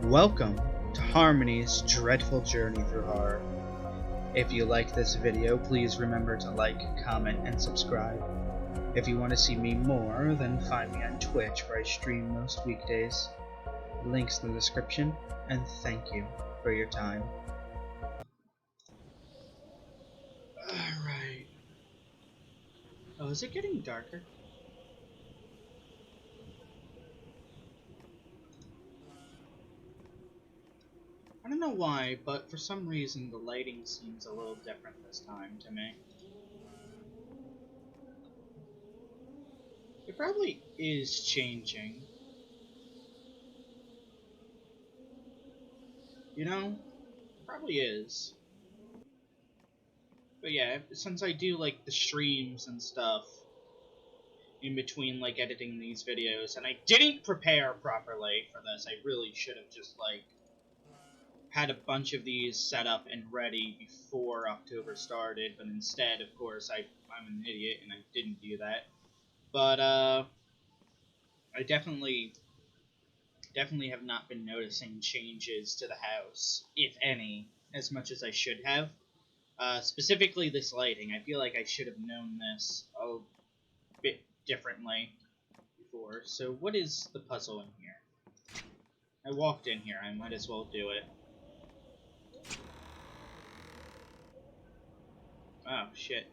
Welcome to Harmony's dreadful journey through horror. If you like this video, please remember to like, comment, and subscribe. If you want to see me more, then find me on Twitch where I stream most weekdays. Links in the description, and thank you for your time. Alright. Oh, is it getting darker? I don't know why, but for some reason the lighting seems a little different this time to me. It probably is changing. You know? It probably is. But yeah, since I do like the streams and stuff in between like editing these videos, and I didn't prepare properly for this, I really should have just like had a bunch of these set up and ready before October started, but instead, of course, I'm an idiot and I didn't do that. But I definitely have not been noticing changes to the house, if any, as much as I should have. Specifically this lighting. I feel like I should have known this a bit differently before. So what is the puzzle in here? I walked in here, I might as well do it. Oh, shit.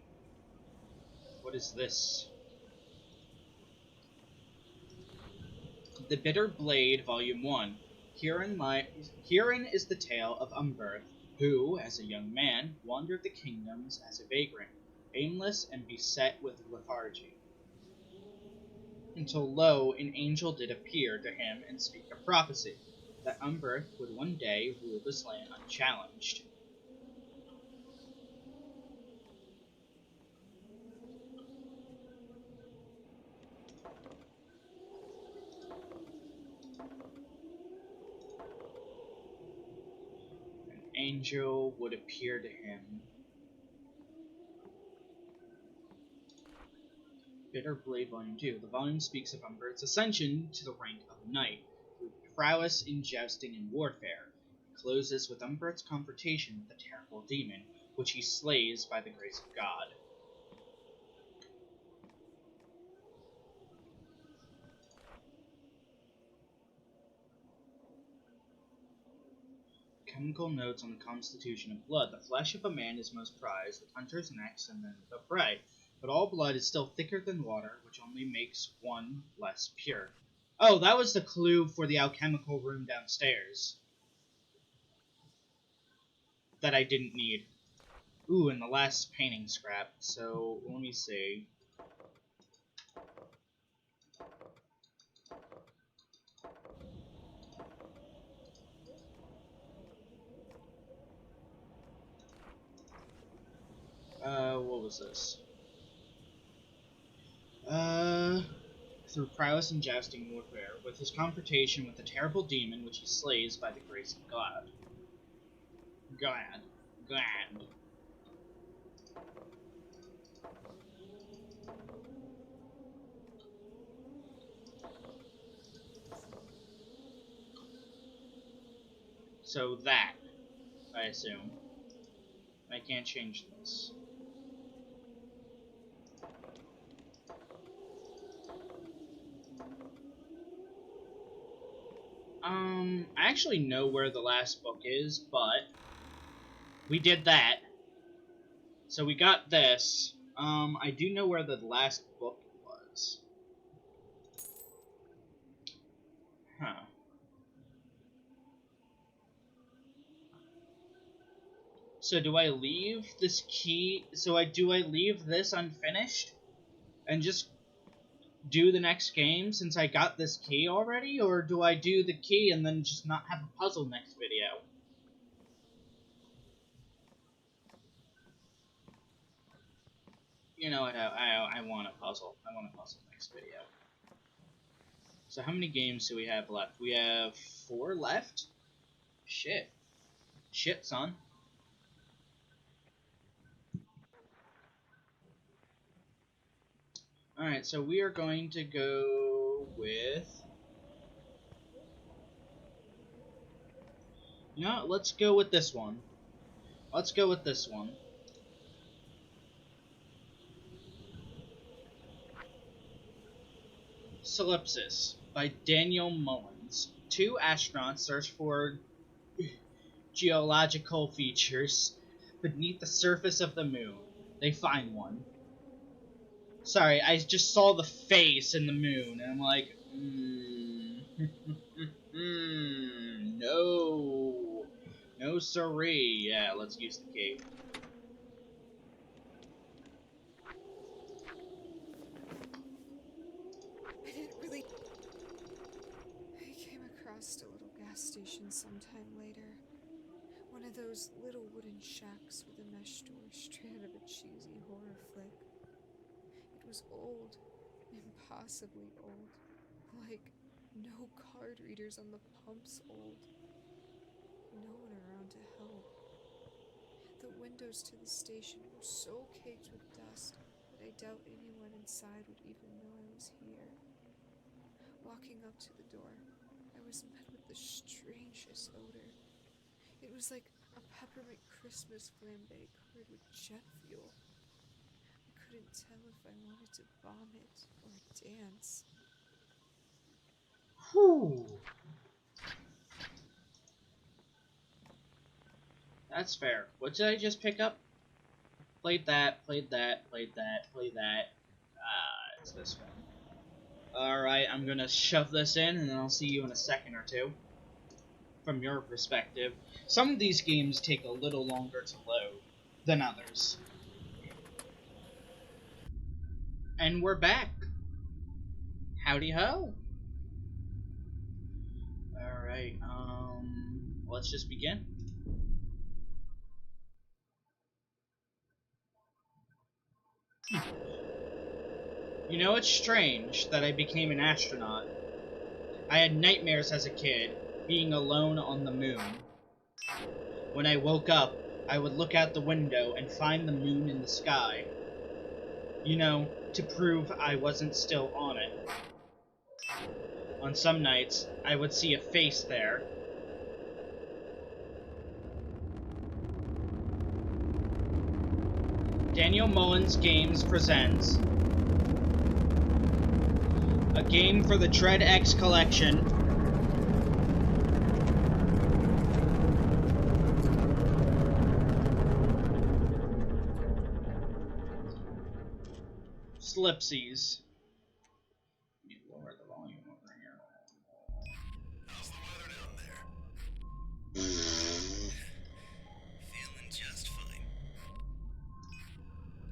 What is this? The Bitter Blade, Volume 1. Herein is the tale of Umberth, who, as a young man, wandered the kingdoms as a vagrant, aimless and beset with lethargy. Until lo, an angel did appear to him and speak a prophecy, that Umberth would one day rule this land unchallenged. An angel would appear to him. Bitter Blade Volume 2. The volume speaks of Umberth's ascension to the rank of knight, through prowess in jousting and warfare. It closes with Umberth's confrontation with the terrible demon, which he slays by the grace of God. Chemical notes on the constitution of blood. The flesh of a man is most prized, with hunters and axe and men of prey. But all blood is still thicker than water, which only makes one less pure. Oh, that was the clue for the alchemical room downstairs. That I didn't need. Ooh, and the last painting scrap. So, let me see. What was this? Through prowess in jousting warfare, with his confrontation with the terrible demon which he slays by the grace of God. God. So that, I assume. I can't change this. I actually know where the last book is, but we did that. So we got this. I do know where the last book was. Huh. So do I leave this key? Do I leave this unfinished and just do the next game since I got this key already, or do I do the key and then just not have a puzzle next video? You know what? I want a puzzle. I want a puzzle next video. So how many games do we have left? We have 4 left. Shit, son. Alright, so we are going to go with You know, let's go with this one. Let's go with this one. Solipsis by Daniel Mullins. Two astronauts search for geological features beneath the surface of the moon. They find one. Sorry, I just saw the face in the moon, and I'm like, no. No siree. Yeah, let's use the cape. I didn't really... I came across a little gas station sometime later. One of those little wooden shacks with a mesh door straight out of a cheesy horror flick. It was old, impossibly old. Like, no card readers on the pumps old. No one around to help. The windows to the station were so caked with dust that I doubt anyone inside would even know I was here. Walking up to the door, I was met with the strangest odor. It was like a peppermint Christmas flambe covered with jet fuel. I couldn't tell if I wanted to vomit or dance. Whew. That's fair. What did I just pick up? Played that, played that, played that, played that. It's this one. Alright, I'm gonna shove this in, and then I'll see you in a second or two. From your perspective. Some of these games take a little longer to load than others. And we're back. Howdy ho. Alright, let's just begin. You know, it's strange that I became an astronaut. I had nightmares as a kid, being alone on the moon. When I woke up, I would look out the window and find the moon in the sky. You know, to prove I wasn't still on it. On some nights, I would see a face there. Daniel Mullins Games presents a game for the Tread X collection. Solipsies. Let me lower the volume over here. How's the weather down there? Feeling just fine.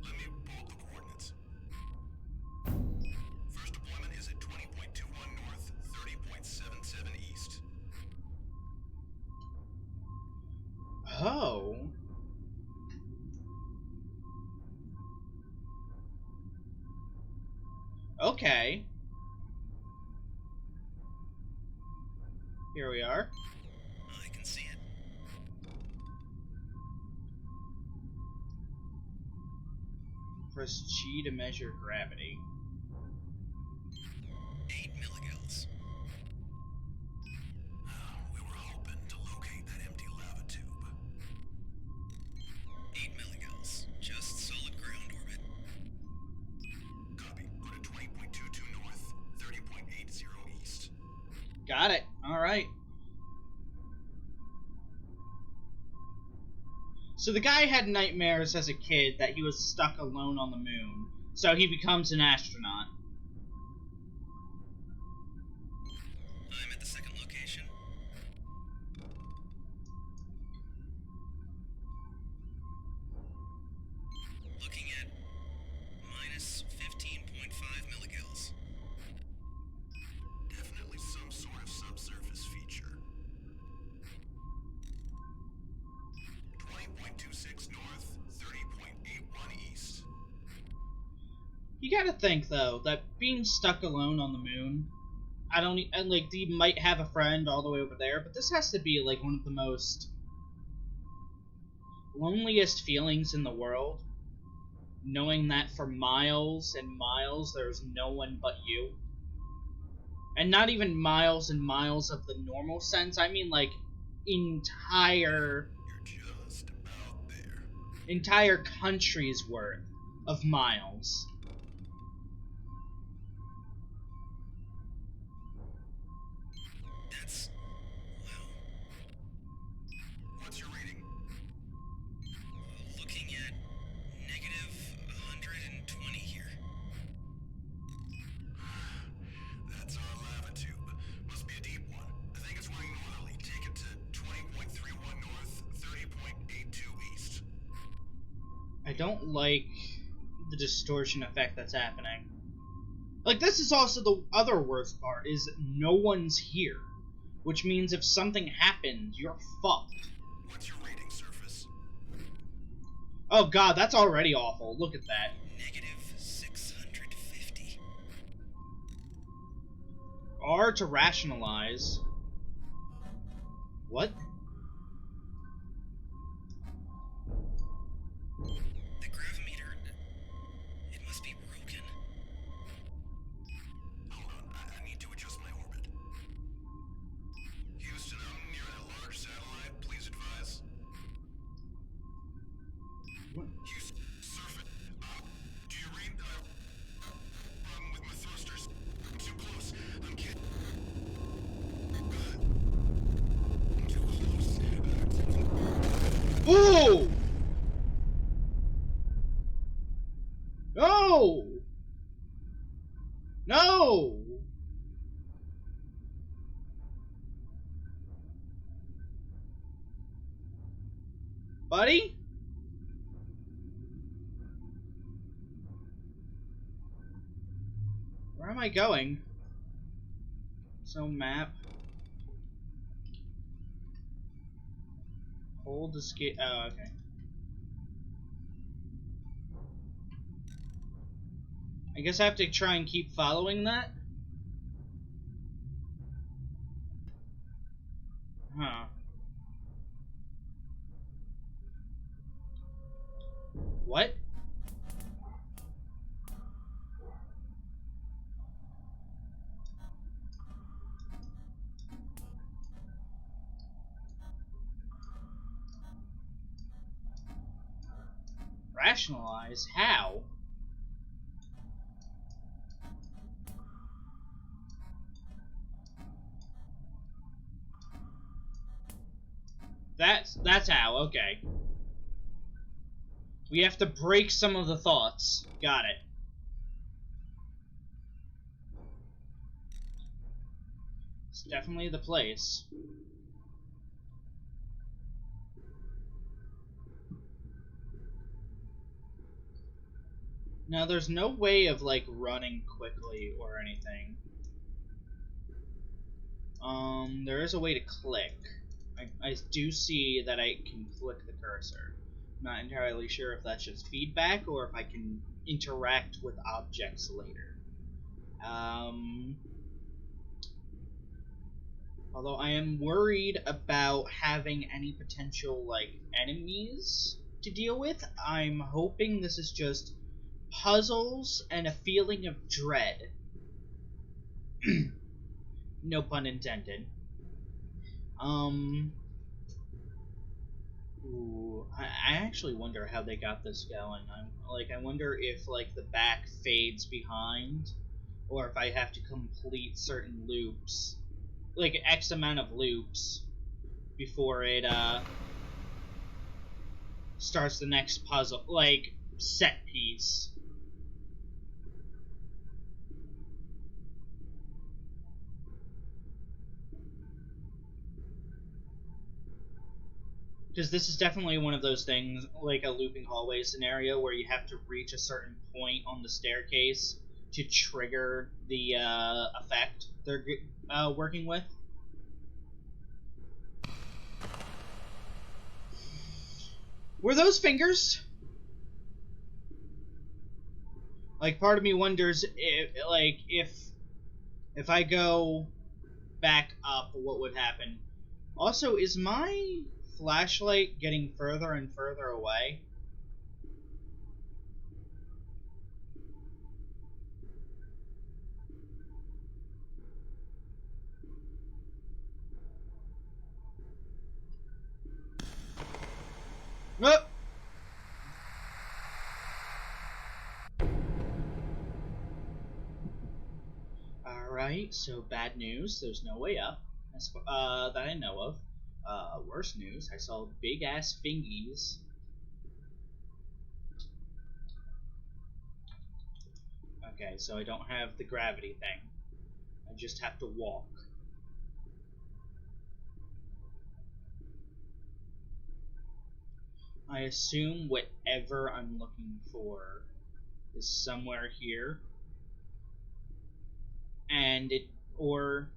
Let me pull up the coordinates. First deployment is at 20.21 north, 30.77 east. Oh. Okay. Here we are. I can see it. Press G to measure gravity. 8 milligauss. We were hoping to locate that empty lava tube. 8 milligauss. Just solid ground orbit. Copy. Go to 20.22 north, 30.80 east. Got it. Alright. So the guy had nightmares as a kid that he was stuck alone on the moon. So he becomes an astronaut. I'm at the second location. Looking at minus 15.5 milligauss. Definitely some sort of subsurface feature. 20.26 north, 30.81 east. You gotta think, though, that being stuck alone on the moon, and like, he might have a friend all the way over there, but this has to be, like, one of the most loneliest feelings in the world. Knowing that for miles and miles there's no one but you. And not even miles and miles of the normal sense, I mean, like, entire You're just about there. country's worth of miles. That's... well... What's your reading? Looking at negative 120 here. That's our lava tube. Must be a deep one. I think it's running northerly. Take it to 20.31 north, 30.82 east. I don't like the distortion effect that's happening. Like, this is also the other worst part, is no one's here. Which means if something happens, you're fucked. What's your reading, Surface? Oh god, that's already awful. Look at that. Negative 650. R to rationalize. What? The gravimeter... it must be broken. Hold on, I need to adjust my orbit. Houston, I'm near that large satellite. Please advise. What? Houston, Surface. Do you read? Problem with my thrusters. Too close. I'm getting... I'm too close. Ooh! No! No! Buddy? Where am I going? So map. Hold escape. Oh, okay. I guess I have to try and keep following that? Huh. What? Rationalize? How? That's how, okay. We have to break some of the thoughts. Got it. It's definitely the place. Now, there's no way of, like, running quickly or anything. There is a way to click. I do see that I can click the cursor. I'm not entirely sure if that's just feedback or if I can interact with objects later. Although I am worried about having any potential, like, enemies to deal with. I'm hoping this is just puzzles and a feeling of dread. No pun intended. Ooh, I actually wonder how they got this going. I wonder if, like, the back fades behind, or if I have to complete certain loops, like, X amount of loops, before it, starts the next puzzle, like, set piece. Because this is definitely one of those things, like a looping hallway scenario, where you have to reach a certain point on the staircase to trigger the effect they're working with. Were those fingers? Like, part of me wonders if I go back up, what would happen? Also, is my flashlight getting further and further away? Oh! Alright, so bad news. There's no way up. That I know of. Worse news. I saw big ass fingies. Okay, so I don't have the gravity thing. I just have to walk. I assume whatever I'm looking for is somewhere here. And or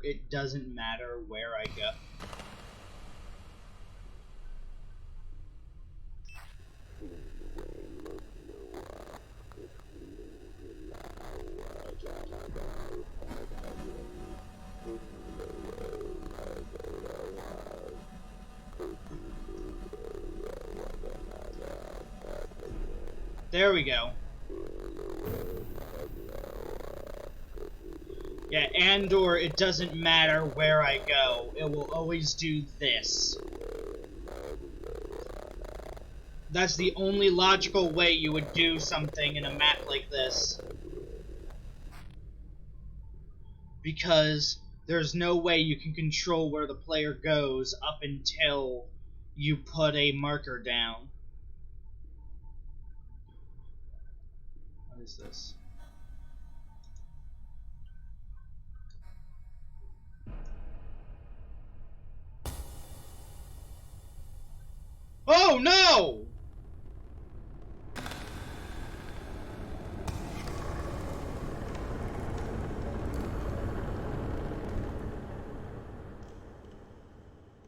it doesn't matter where I go. There we go. Yeah, and or it doesn't matter where I go, it will always do this. That's the only logical way you would do something in a map like this. Because there's no way you can control where the player goes up until you put a marker down. What is this? Oh no!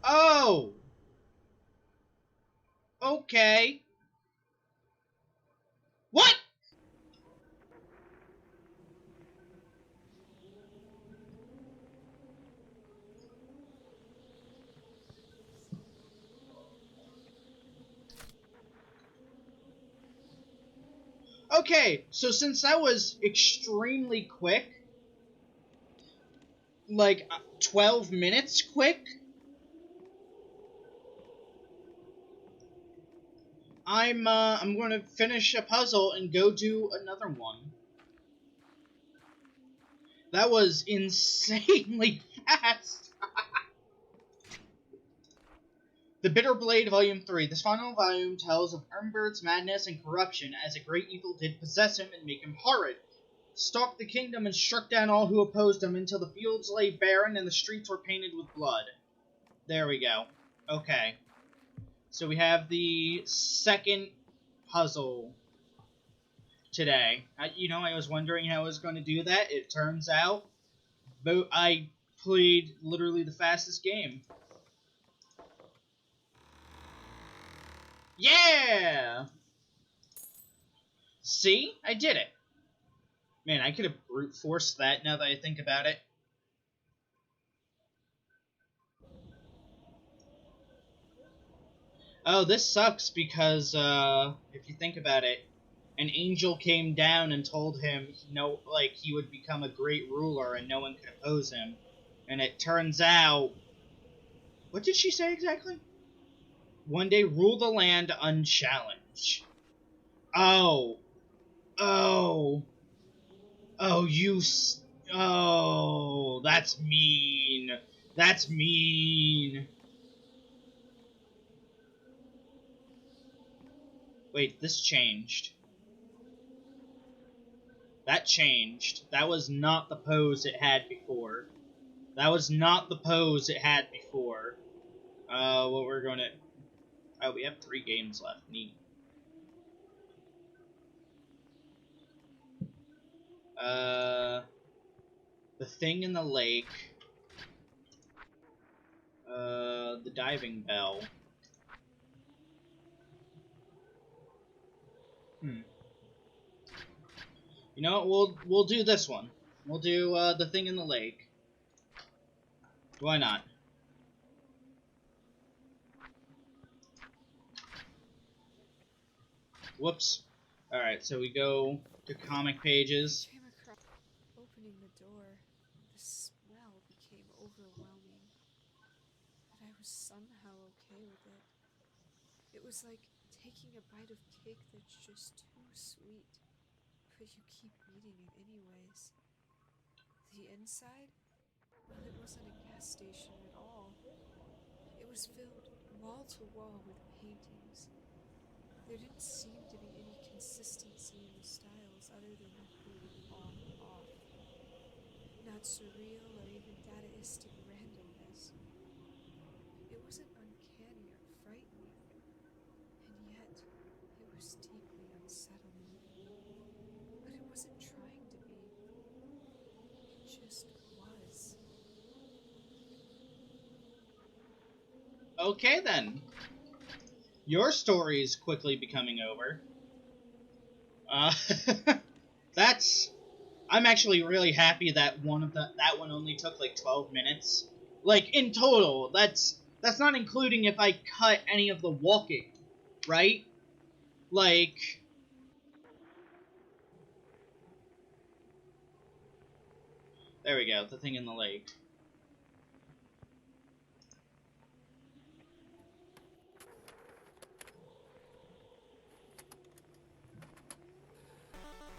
Oh! Okay. What? Okay, so since that was extremely quick, like 12 minutes quick, I'm gonna finish a puzzle and go do another one. That was insanely fast. The Bitter Blade, Volume 3. This final volume tells of Ernbert's madness and corruption as a great evil did possess him and make him horrid. Stalked the kingdom and struck down all who opposed him until the fields lay barren and the streets were painted with blood. There we go. Okay. So we have the second puzzle today. I was wondering how I was going to do that. It turns out I played literally the fastest game. Yeah! See? I did it. Man, I could have brute forced that now that I think about it. Oh, this sucks because, if you think about it, an angel came down and told him he would become a great ruler and no one could oppose him. And it turns out... What did she say exactly? One day rule the land unchallenged. Oh. Oh. Oh, Oh, that's mean. That's mean. Wait, this changed. That changed. That was not the pose it had before. That was not the pose it had before. What we're gonna... Oh, we have 3 games left. Neat. The thing in the lake. The diving bell. You know what? We'll do this one. We'll do the thing in the lake. Why not? Whoops. Alright, so we go to comic pages. Came across opening the door. The smell became overwhelming. But I was somehow okay with it. It was like taking a bite of cake that's just too sweet, but you keep eating it anyways. The inside? Well, it wasn't a gas station at all. It was filled wall to wall with paintings. There didn't seem to be any consistency in the styles other than the on-off. Not surreal or even dadaistic randomness. It wasn't uncanny or frightening, and yet it was deeply unsettling. But it wasn't trying to be. It just was. Okay then. Your story is quickly becoming over. Uh, that's... I'm actually really happy that that one only took like 12 minutes. Like, in total, that's not including if I cut any of the walking, right? Like... There we go, the thing in the lake.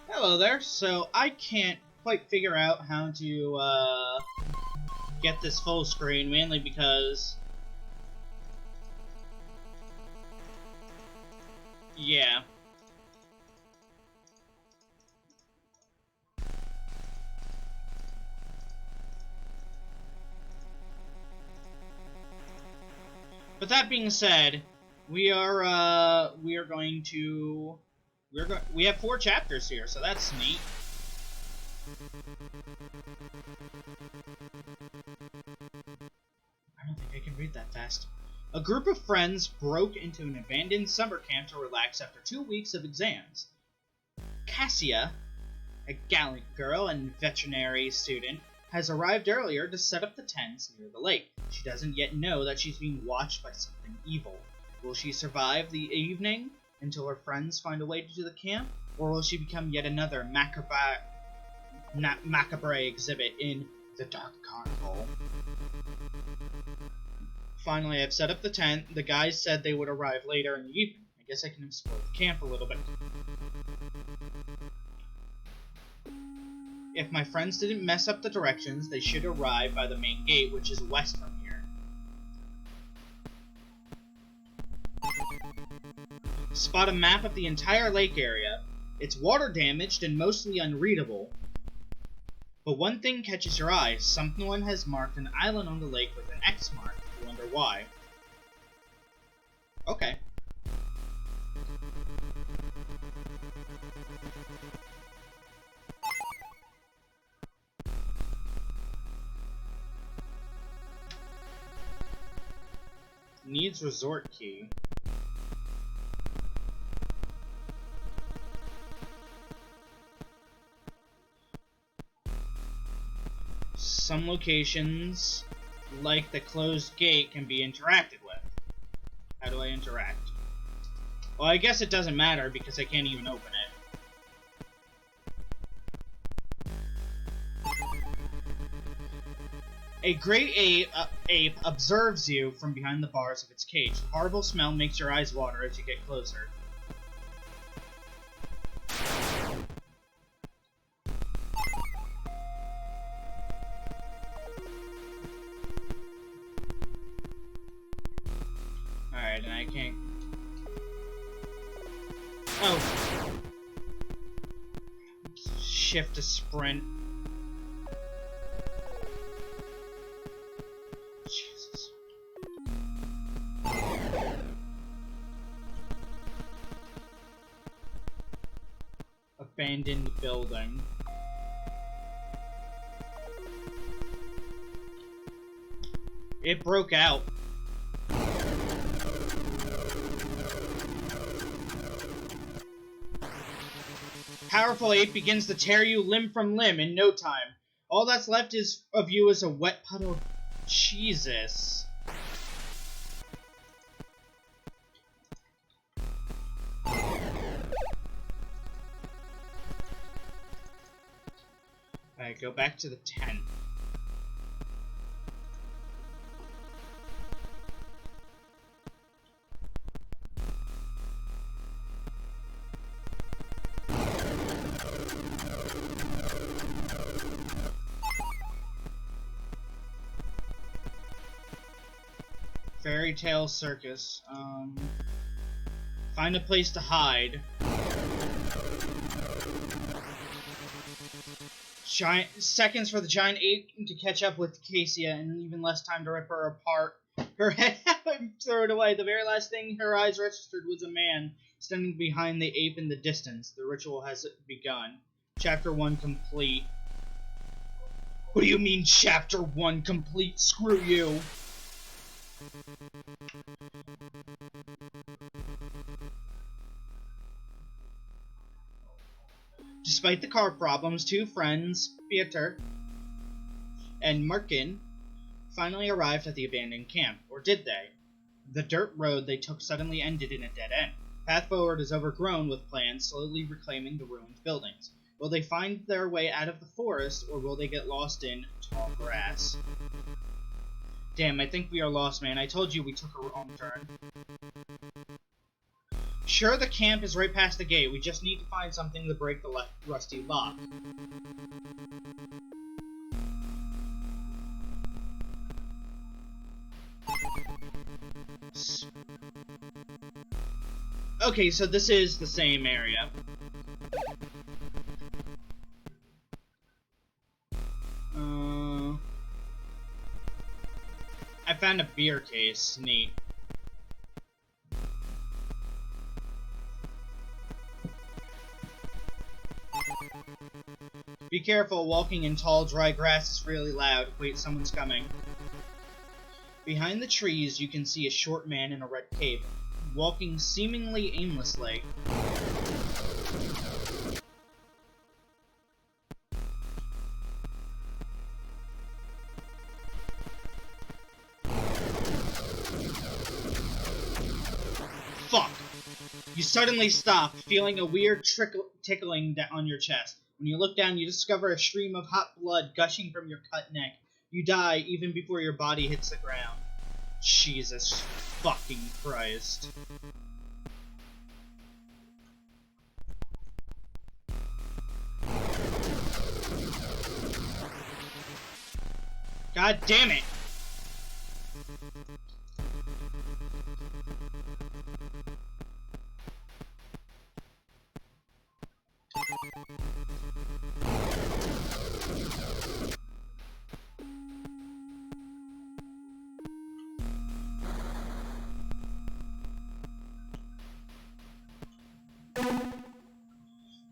Hello there. So I can't quite figure out how to get this full screen, mainly because... Yeah. But that being said, we going to... we have 4 chapters here, so that's neat. I don't think I can read that fast. A group of friends broke into an abandoned summer camp to relax after 2 weeks of exams. Cassia, a gallant girl and veterinary student, has arrived earlier to set up the tents near the lake. She doesn't yet know that she's being watched by something evil. Will she survive the evening until her friends find a way to the camp? Or will she become yet another macabre exhibit in the Dark Carnival? Finally, I've set up the tent. The guys said they would arrive later in the evening. I guess I can explore the camp a little bit. If my friends didn't mess up the directions, they should arrive by the main gate, which is west from here. Spot a map of the entire lake area. It's water damaged and mostly unreadable. But one thing catches your eye. Someone has marked an island on the lake with an X mark. You wonder why. Okay. Needs resort key. Some locations, like the closed gate, can be interacted with. How do I interact? Well, I guess it doesn't matter because I can't even open it. A great ape observes you from behind the bars of its cage. The horrible smell makes your eyes water as you get closer. Alright, and I can't... Oh! Shift to sprint. Jesus. Abandoned building. It broke out. Powerful ape begins to tear you limb from limb in no time. All that's left of you is a wet puddle of Jesus. Alright, go back to the tent. Fairy tale circus. Find a place to hide. Seconds for the giant ape to catch up with Cassia, and even less time to rip her apart. Her head and throw it away. The very last thing her eyes registered was a man standing behind the ape in the distance. The ritual has begun. Chapter 1 complete. What do you mean, Chapter 1 complete? Screw you! Despite the car problems, two friends, Pieter and Markin, finally arrived at the abandoned camp. Or did they? The dirt road they took suddenly ended in a dead end. Path forward is overgrown with plants slowly reclaiming the ruined buildings. Will they find their way out of the forest, or will they get lost in tall grass? Damn, I think we are lost, man. I told you we took a wrong turn. Sure, the camp is right past the gate. We just need to find something to break the rusty lock. Okay, so this is the same area. I found a beer case. Neat. Be careful, walking in tall, dry grass is really loud. Wait, someone's coming. Behind the trees, you can see a short man in a red cape, walking seemingly aimlessly. Fuck! You suddenly stop, feeling a weird tickling on your chest. When you look down, you discover a stream of hot blood gushing from your cut neck. You die even before your body hits the ground. Jesus fucking Christ. God damn it!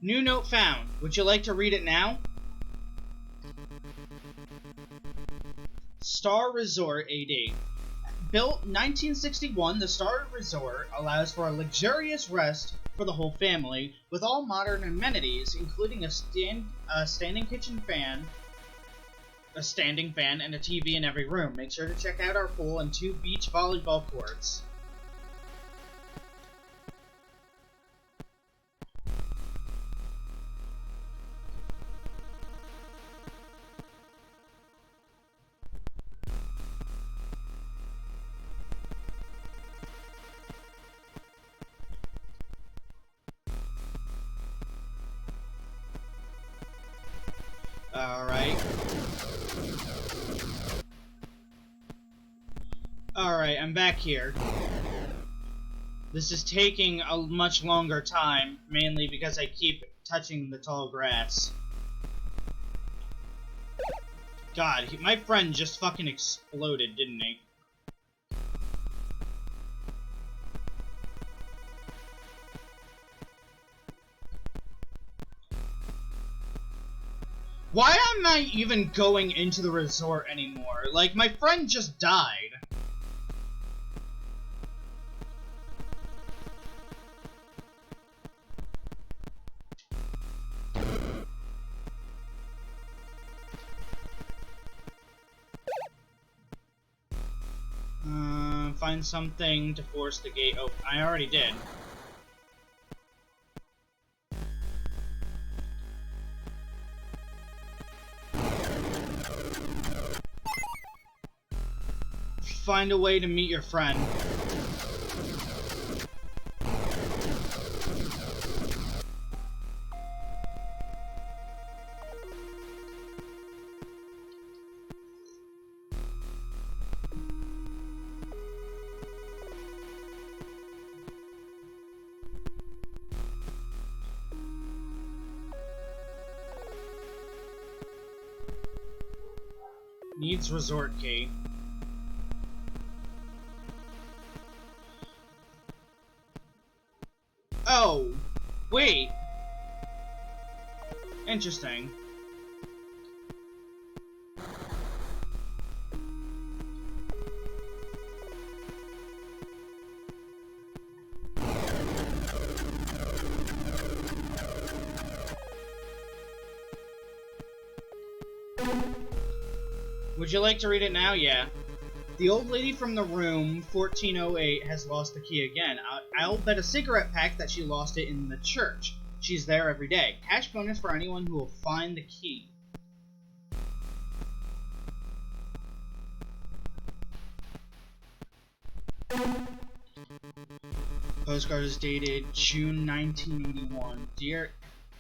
New note found. Would you like to read it now? Star Resort AD. Built 1961, the Star Resort allows for a luxurious rest for the whole family, with all modern amenities, including a standing kitchen fan, a standing fan, and a TV in every room. Make sure to check out our pool and 2 beach volleyball courts. Alright, I'm back here. This is taking a much longer time, mainly because I keep touching the tall grass. God, my friend just fucking exploded, didn't he? Why am I even going into the resort anymore? Like, my friend just died. Find something to force the gate open. I already did. Find a way to meet your friend. Needs resort key. Oh, wait. Interesting. Would you like to read it now? Yeah. The old lady from the room 1408 has lost the key again. I'll bet a cigarette pack that she lost it in the church. She's there every day. Cash bonus for anyone who will find the key. Postcard is dated June 1981. Dear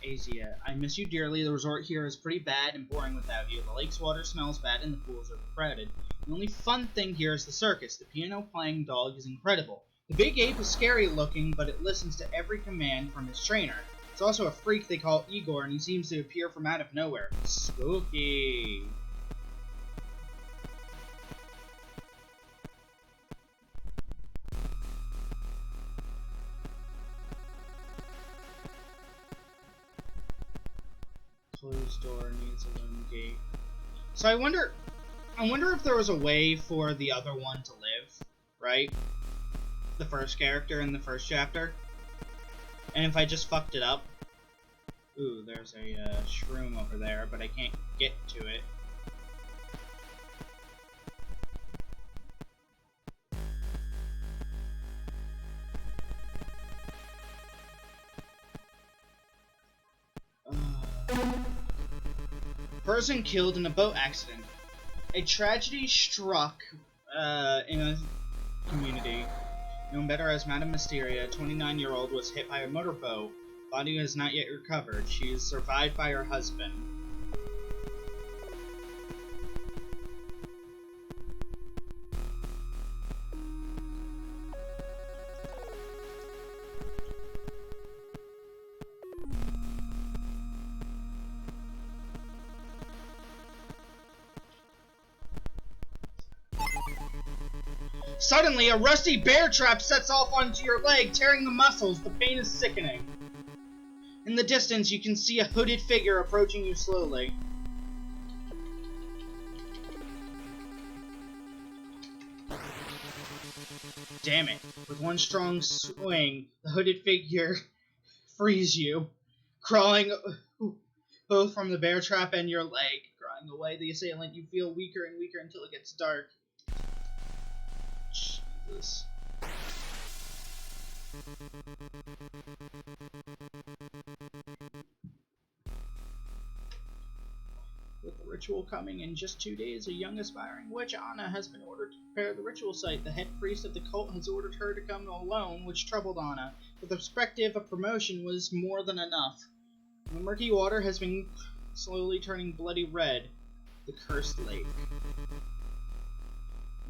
Asia, I miss you dearly. The resort here is pretty bad and boring without you. The lake's water smells bad and the pools are crowded. The only fun thing here is the circus. The piano-playing dog is incredible. The big ape is scary looking, but it listens to every command from his trainer. It's also a freak they call Igor, and he seems to appear from out of nowhere. Spooky. Closed door needs a lone gate. So I wonder if there was a way for the other one to live, right? The first character in the first chapter. And if I just fucked it up. Ooh, there's a shroom over there, but I can't get to it. Person killed in a boat accident. A tragedy struck in a community known better as Madame Mysteria. A 29-year-old was hit by a motorboat. Body has not yet recovered. She is survived by her husband. Suddenly, a rusty bear trap sets off onto your leg, tearing the muscles. The pain is sickening. In the distance, you can see a hooded figure approaching you slowly. Damn it. With one strong swing, the hooded figure frees you, crawling both from the bear trap and your leg. Crawling away the assailant, you feel weaker and weaker until it gets dark. Jesus. With the ritual coming in just 2 days, a young aspiring witch, Anna, has been ordered to prepare the ritual site. The head priest of the cult has ordered her to come alone, which troubled Anna. With the perspective, a promotion was more than enough. The murky water has been slowly turning bloody red. The cursed lake.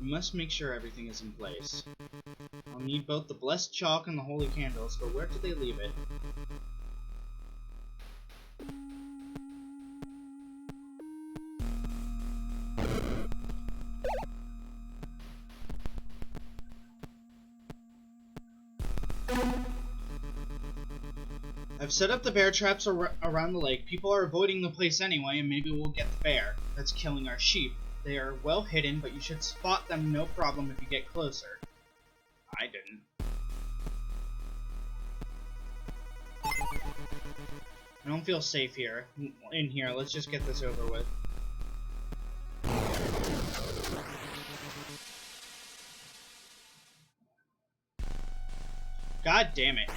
We must make sure everything is in place. I'll need both the blessed chalk and the holy candles, but where did they leave it? I've set up the bear traps around the lake. People are avoiding the place anyway, and maybe we'll get the bear that's killing our sheep. They are well hidden, but you should spot them no problem if you get closer. I didn't. I don't feel safe here. In here, let's just get this over with. God damn it.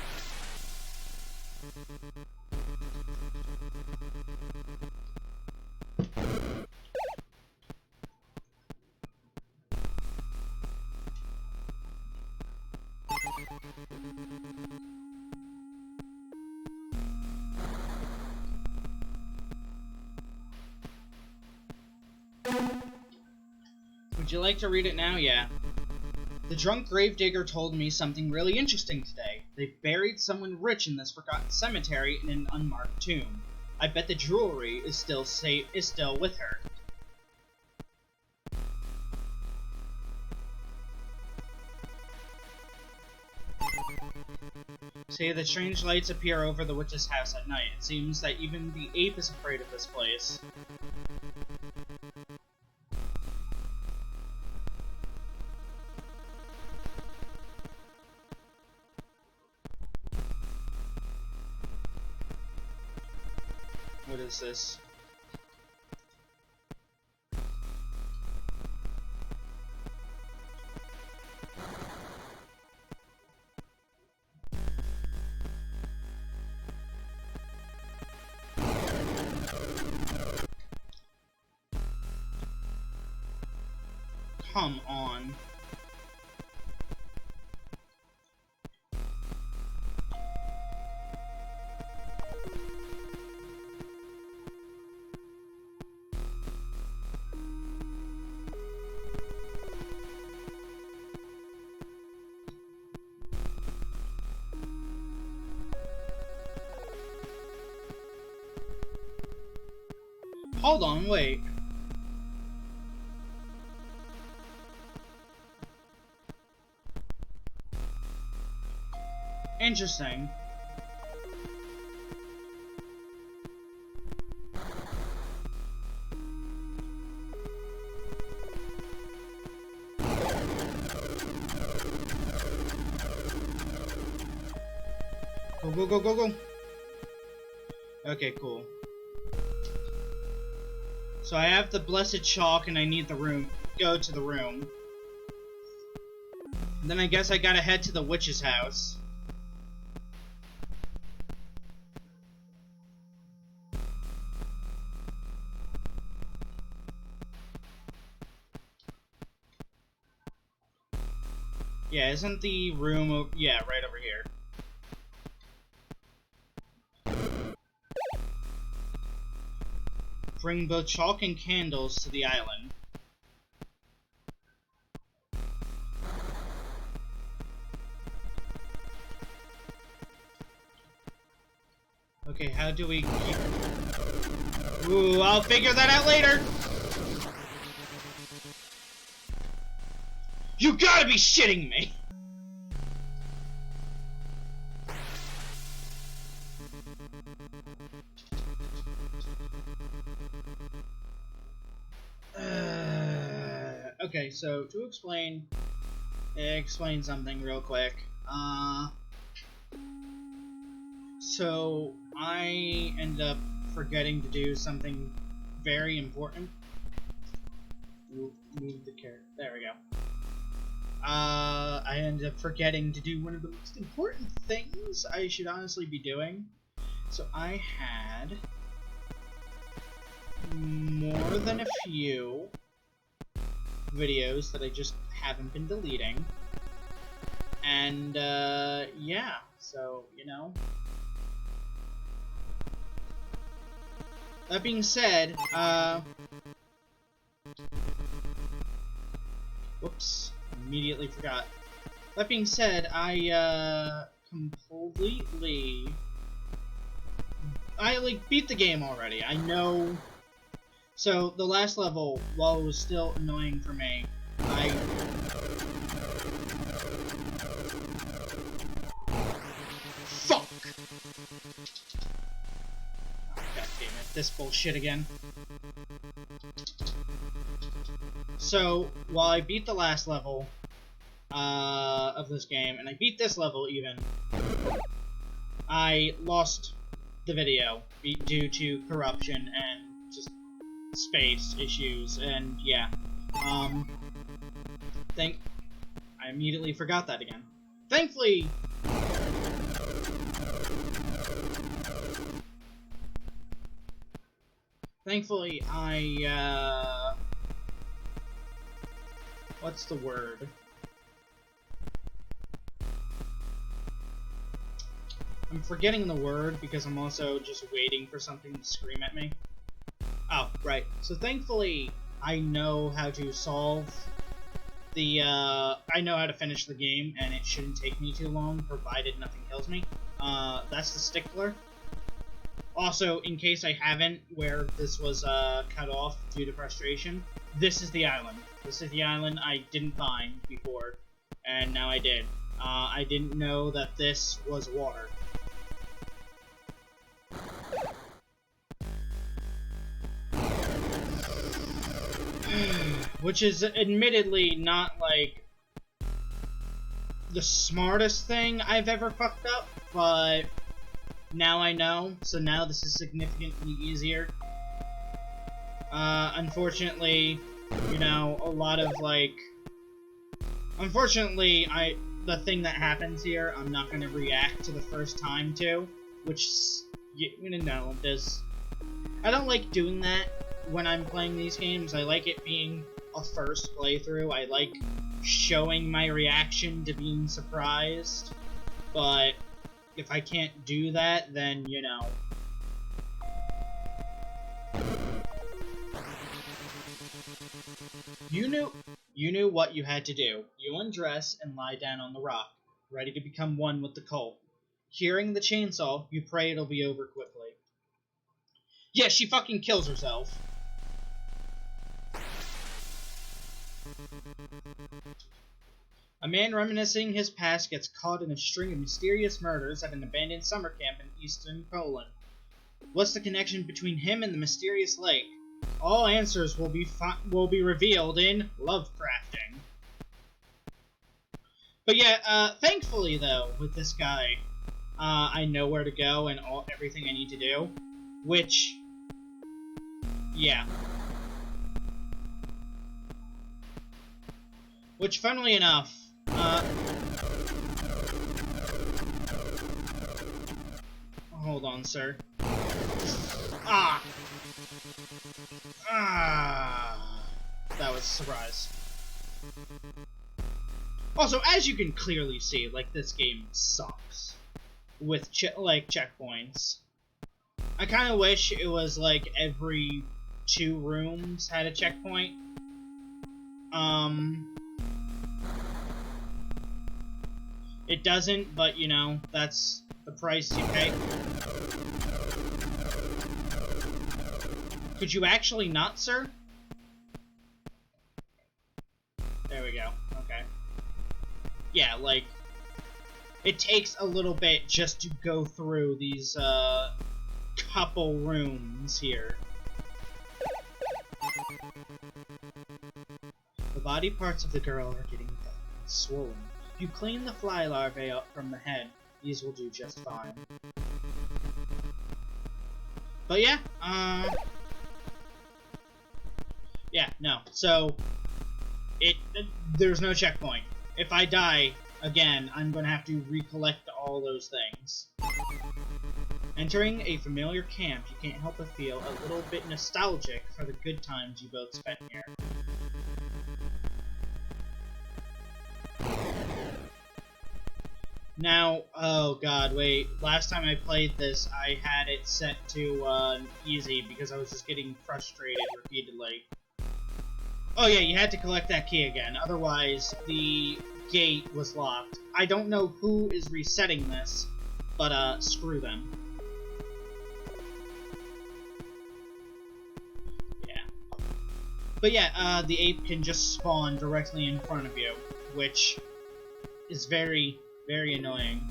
Would you like to read it now? Yeah. The drunk gravedigger told me something really interesting today. They buried someone rich in this forgotten cemetery in an unmarked tomb. I bet the jewelry is still with her. See, the strange lights appear over the witch's house at night. It seems that even the ape is afraid of this place. What is this? Come on. Hold on, wait. Interesting. Go, go, go, go, go. Okay, cool. So I have the blessed chalk and I need the room. Go to the room. Then I guess I gotta head to the witch's house. Yeah, isn't the room yeah, right over here. Bring both chalk and candles to the island. Okay, how do we keep... Ooh, I'll figure that out later! You gotta be shitting me! Okay, so to explain something real quick. So I ended up forgetting to do something very important. Move the carrot. There we go. I ended up forgetting to do one of the most important things I should honestly be doing. So I had more than a few videos that I just haven't been deleting. And, yeah. So, you know. That being said, whoops. Immediately forgot. That being said, I beat the game already. I know. So the last level, while it was still annoying for me, fuck. God damn it! This bullshit again. So while I beat the last level of this game, and I beat this level even, I lost the video due to corruption and just space issues, and yeah. I immediately forgot that again. Thankfully, what's the word? I'm forgetting the word because I'm also just waiting for something to scream at me. Oh, right. So thankfully, I know how to solve the, I know how to finish the game, and it shouldn't take me too long, provided nothing kills me. That's the stickler. Also, in case I haven't, where this was, cut off due to frustration, this is the island. This is the island I didn't find before, and now I did. I didn't know that this was water. Which is admittedly not, like, the smartest thing I've ever fucked up, but now I know, so now this is significantly easier. Unfortunately, you know, a lot of, like... Unfortunately, the thing that happens here, I'm not gonna react to the first time to, which, you know, I don't like doing that when I'm playing these games. I like it being a first playthrough. I like showing my reaction to being surprised, but if I can't do that, then, you know. You knew what you had to do. You undress and lie down on the rock, ready to become one with the cult. Hearing the chainsaw, you pray it'll be over quickly. Yeah, she fucking kills herself. A man reminiscing his past gets caught in a string of mysterious murders at an abandoned summer camp in eastern Poland. What's the connection between him and the mysterious lake? All answers will be revealed in Lovecrafting. But yeah, thankfully though, with this guy, I know where to go and everything I need to do, which, yeah. Which, funnily enough, hold on, sir. Ah! That was a surprise. Also, as you can clearly see, like, this game sucks with, checkpoints. I kind of wish it was, like, every 2 rooms had a checkpoint. It doesn't, but, you know, that's the price you pay. Could you actually not, sir? There we go. Okay. Yeah, like, it takes a little bit just to go through these, couple rooms here. The body parts of the girl are getting swollen. If you clean the fly larvae up from the head, these will do just fine. But yeah, yeah, no. So, there's no checkpoint. If I die again, I'm gonna have to recollect all those things. Entering a familiar camp, you can't help but feel a little bit nostalgic for the good times you both spent here. Now, oh god, wait. Last time I played this, I had it set to, easy because I was just getting frustrated repeatedly. Oh yeah, you had to collect that key again, otherwise the gate was locked. I don't know who is resetting this, but, screw them. Yeah. But yeah, the ape can just spawn directly in front of you, which is very, very annoying.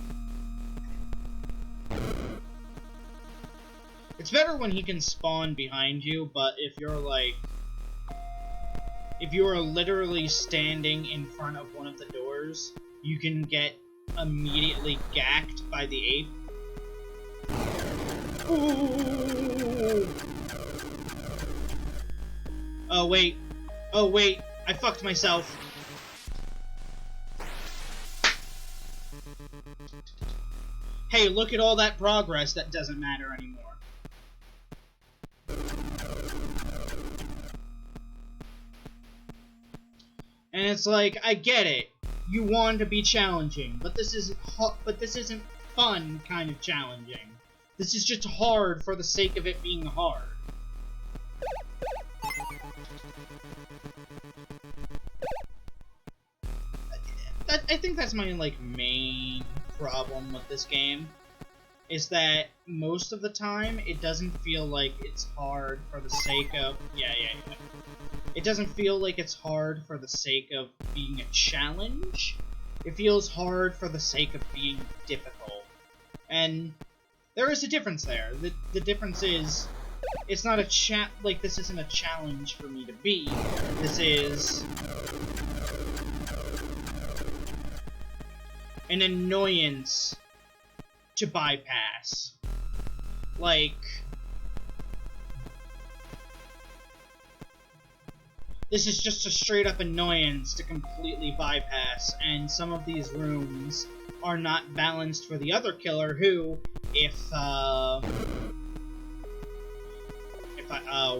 It's better when he can spawn behind you, but if you're like... If you are literally standing in front of one of the doors, you can get immediately gacked by the ape. Ooh. Oh wait. Oh wait. I fucked myself. Hey, look at all that progress that doesn't matter anymore. And it's like, I get it. You want to be challenging, but this isn't fun kind of challenging. This is just hard for the sake of it being hard. I think that's my, like, main problem with this game, is that most of the time it doesn't feel like it's hard for the sake of... Yeah. It doesn't feel like it's hard for the sake of being a challenge. It feels hard for the sake of being difficult. And there is a difference there. The difference is, it's not a like, this isn't a challenge for me to beat. This is an annoyance to bypass. Like, this is just a straight up annoyance to completely bypass, and some of these rooms are not balanced for the other killer who,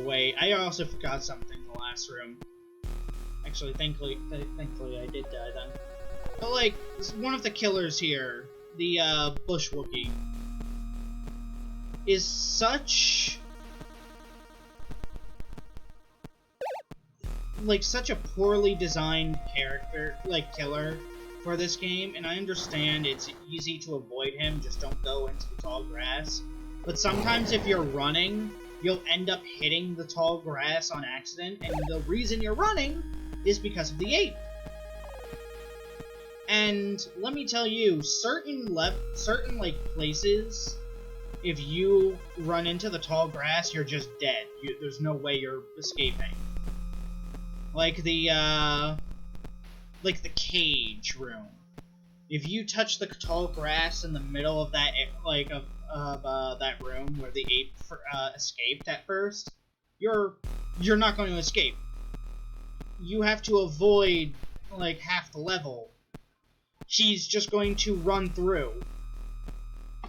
wait, I also forgot something in the last room. Actually, thankfully I did die then. But, like, one of the killers here, the, Bush Wookiee, is such a poorly designed character, killer for this game, and I understand it's easy to avoid him, just don't go into the tall grass. But sometimes if you're running, you'll end up hitting the tall grass on accident, and the reason you're running is because of the ape. And let me tell you, certain places, if you run into the tall grass, you're just dead. There's no way you're escaping. Like the cage room. If you touch the tall grass in the middle of that, that room where the ape escaped at first, you're not going to escape. You have to avoid like half the level. She's just going to run through.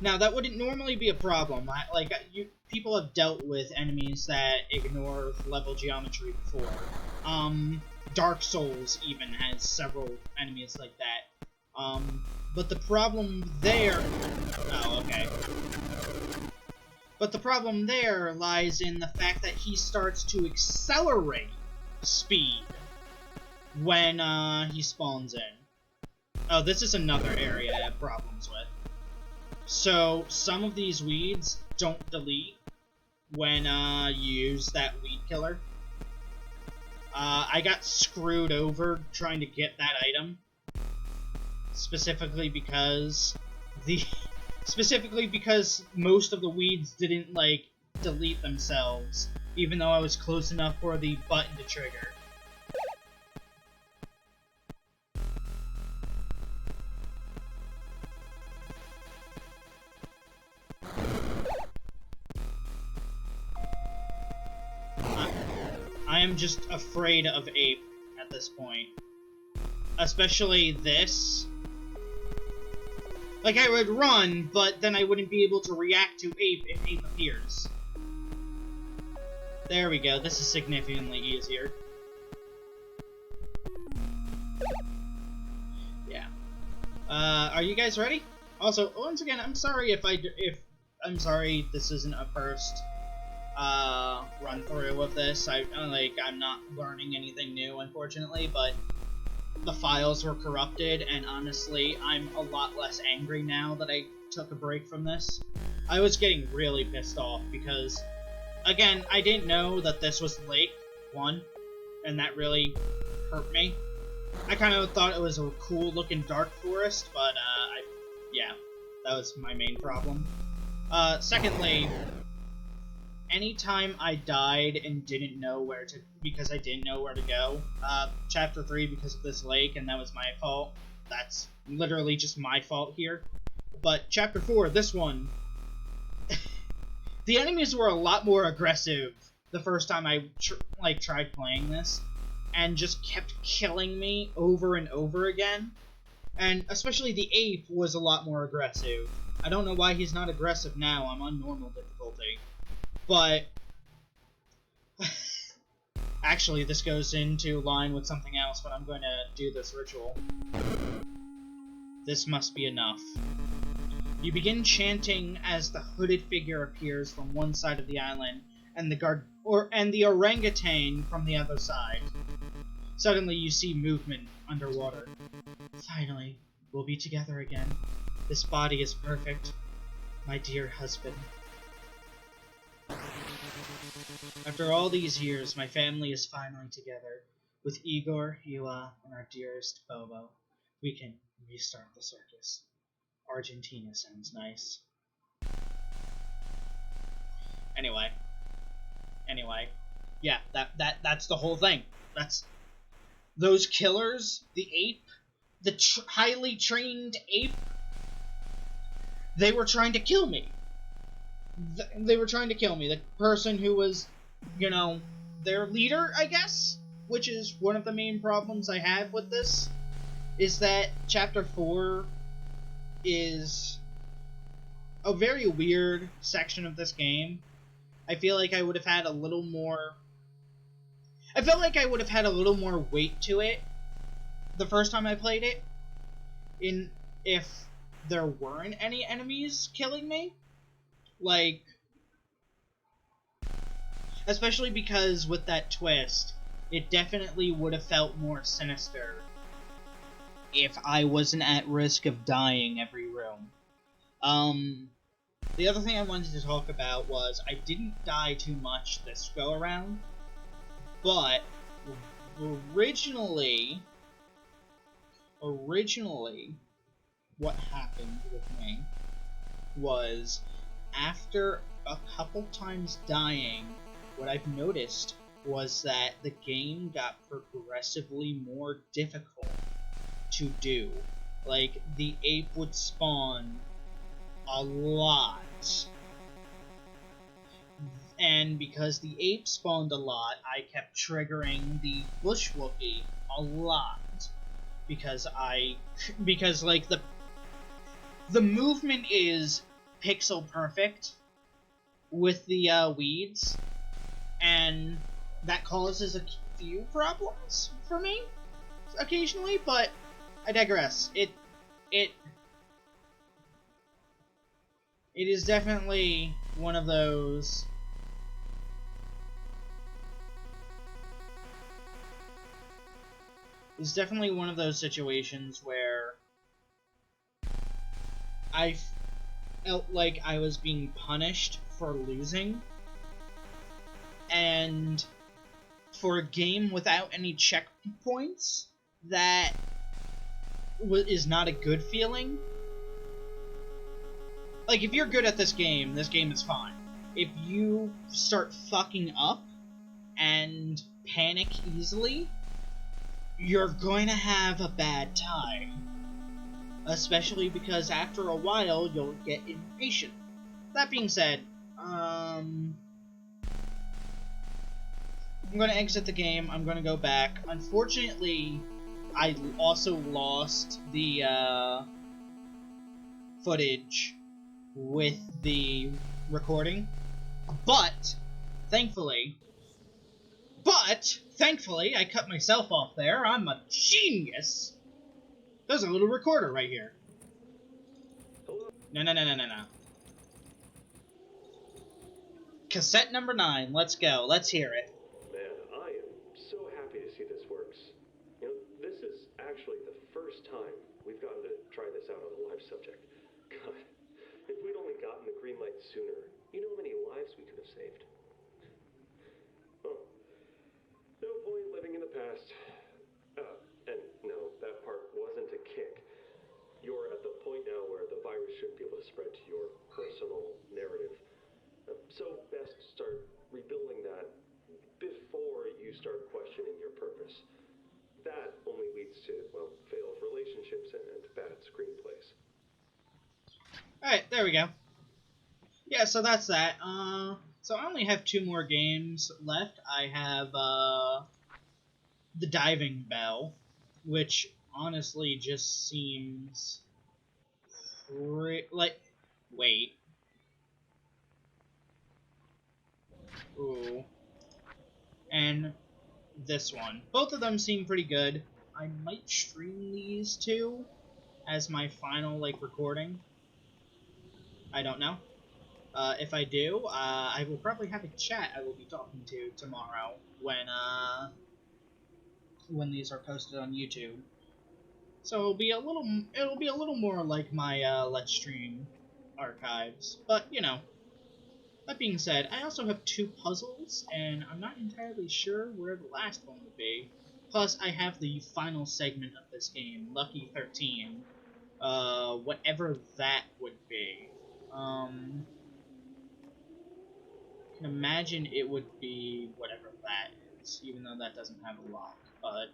Now that wouldn't normally be a problem. People have dealt with enemies that ignore level geometry before. Dark Souls even has several enemies like that. But the problem there... Oh, okay. But the problem there lies in the fact that he starts to accelerate speed when he spawns in. Oh, this is another area I have problems with. So, some of these weeds don't delete when you use that weed killer. I got screwed over trying to get that item. Specifically because most of the weeds didn't, delete themselves, even though I was close enough for the button to trigger. I am just afraid of ape at this point. Especially this. Like, I would run, but then I wouldn't be able to react to ape if ape appears. There we go, this is significantly easier. Yeah. Are you guys ready? Also, once again, I'm sorry if this isn't a first run through of this. I'm not learning anything new, unfortunately, but the files were corrupted, and honestly, I'm a lot less angry now that I took a break from this. I was getting really pissed off because, again, I didn't know that this was Lake 1, and that really hurt me. I kind of thought it was a cool-looking dark forest, but, yeah, that was my main problem. Secondly, anytime I died and didn't know because I didn't know where to go, Chapter 3 because of this lake, and that was my fault. That's literally just my fault here. But Chapter 4, this one, the enemies were a lot more aggressive the first time I tried playing this, and just kept killing me over and over again. And especially the ape was a lot more aggressive. I don't know why he's not aggressive now. I'm on normal difficulty. But actually, this goes into line with something else, but I'm going to do this ritual. This must be enough. You begin chanting as the hooded figure appears from one side of the island, and the orangutan from the other side. Suddenly, you see movement underwater. Finally, we'll be together again. This body is perfect, my dear husband. After all these years, my family is finally together, with Igor, Ewa, and our dearest Bobo. We can restart the circus. Argentina sounds nice. Anyway. Yeah, that's the whole thing. That's those killers, the ape, the highly trained ape. They were trying to kill me. They were trying to kill me. The person who was, you know, their leader, I guess, which is one of the main problems I have with this, is that Chapter 4 is a very weird section of this game. I feel like I would have had a little more... I felt like I would have had a little more weight to it the first time I played it, if there weren't any enemies killing me. Like, especially because with that twist, it definitely would have felt more sinister if I wasn't at risk of dying every room. The other thing I wanted to talk about was I didn't die too much this go around, but originally, what happened with me was, after a couple times dying, what I've noticed was that the game got progressively more difficult to do. Like, the ape would spawn a lot. And because the ape spawned a lot, I kept triggering the bush wookie a lot. Because like, the movement is pixel perfect with the weeds, and that causes a few problems for me occasionally, but I digress. It is definitely one of those... It's definitely one of those situations where I felt like I was being punished for losing, and for a game without any checkpoints, that is not a good feeling. Like, if you're good at this game is fine. If you start fucking up and panic easily, you're going to have a bad time. Especially because after a while, you'll get impatient. That being said, I'm going to exit the game. I'm going to go back. Unfortunately, I also lost the footage with the recording. But, thankfully, I cut myself off there. I'm a genius. There's a little recorder right here. No. Cassette number 9. Let's go. Let's hear it. Man, I am so happy to see this works. You know, this is actually the first time we've gotten to try this out on a live subject. God, if we'd only gotten the green light sooner, you know how many lives we could have saved. Well, no point living in the past. And no, that part wasn't a kick. You're at the point now where the virus should be able to spread to your personal narrative. So best start rebuilding that before you start questioning your purpose. That only leads to, well, failed relationships and bad screenplays. Alright, there we go. Yeah, so that's that. So I only have 2 more games left. I have, the Diving Bell, which honestly just seems... wait. Ooh. And this one. Both of them seem pretty good. I might stream these 2 as my final, recording. I don't know. If I do, I will probably have a chat I will be talking to tomorrow when these are posted on YouTube. So it'll be a little more like my Let's Stream archives. But you know, that being said, I also have 2 puzzles, and I'm not entirely sure where the last one would be. Plus, I have the final segment of this game, Lucky 13. Whatever that would be. I can imagine it would be whatever that is, even though that doesn't have a lock. But,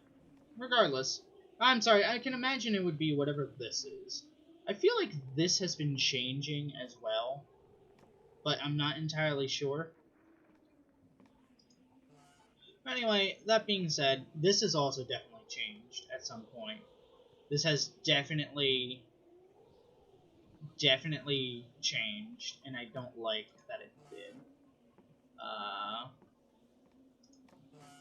regardless. I'm sorry, I can imagine it would be whatever this is. I feel like this has been changing as well, but I'm not entirely sure. Anyway, that being said, this has also definitely changed at some point. This has definitely changed, and I don't like that it did.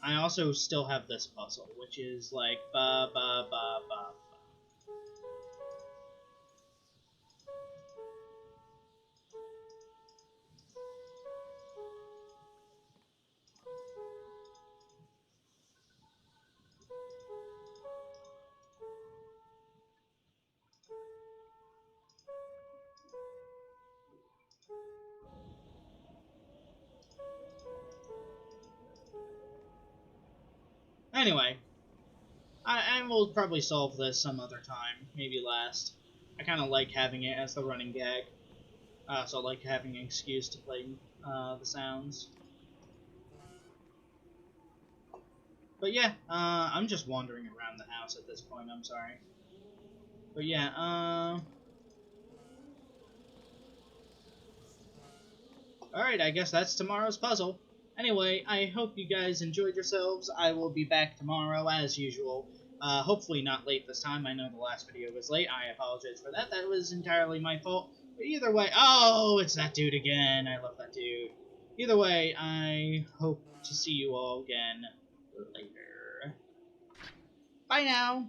I also still have this puzzle, which is like ba ba ba ba. Anyway, I will probably solve this some other time, maybe last. I kind of like having it as the running gag. I also like having an excuse to play the sounds. But yeah, I'm just wandering around the house at this point, I'm sorry. But yeah, alright, I guess that's tomorrow's puzzle. Anyway, I hope you guys enjoyed yourselves. I will be back tomorrow as usual. Hopefully not late this time. I know the last video was late. I apologize for that. That was entirely my fault. But either way, oh, it's that dude again. I love that dude. Either way, I hope to see you all again later. Bye now.